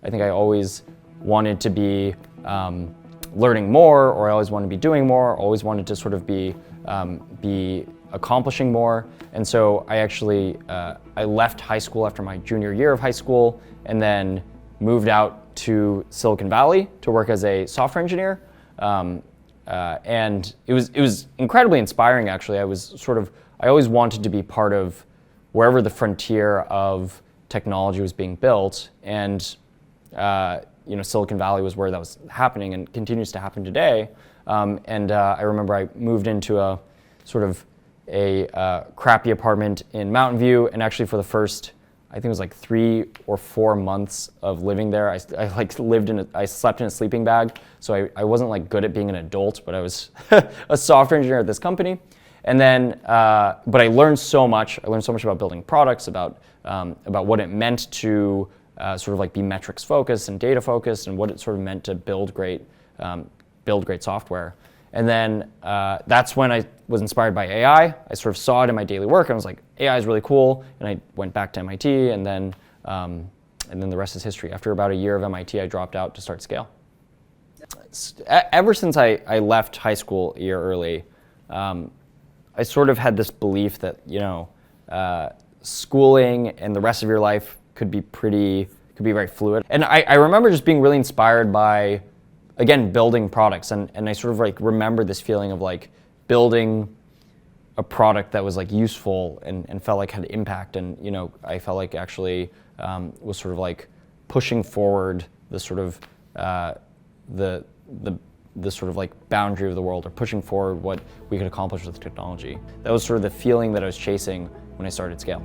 I think I always wanted to be learning more, or I always wanted to be doing more, always wanted to sort of be accomplishing more. And so I actually, I left high school after my junior year of high school and then moved out to Silicon Valley to work as a software engineer. And it was incredibly inspiring, actually. I always wanted to be part of wherever the frontier of technology was being built. And Silicon Valley was where that was happening and continues to happen today. I remember I moved into a sort of a crappy apartment in Mountain View, and actually for the first, I think it was like 3 or 4 months of living there, I slept in a sleeping bag, so I wasn't like good at being an adult, but I was a software engineer at this company. And then, but I learned so much. I learned so much about building products, about what it meant to sort of like be metrics focused and data focused, and what it sort of meant to build great software. And then that's when I was inspired by AI. I sort of saw it in my daily work, and I was like, AI is really cool. And I went back to MIT, and then the rest is history. After about a year of MIT, I dropped out to start Scale. Ever since I left high school a year early, I sort of had this belief that schooling and the rest of your life could be very fluid. And I remember just being really inspired by, again, building products, and I sort of like remember this feeling of like building a product that was like useful and felt like had impact, and I felt like actually was sort of like pushing forward the sort of the sort of like boundary of the world, or pushing forward what we could accomplish with technology. That was sort of the feeling that I was chasing when I started Scale.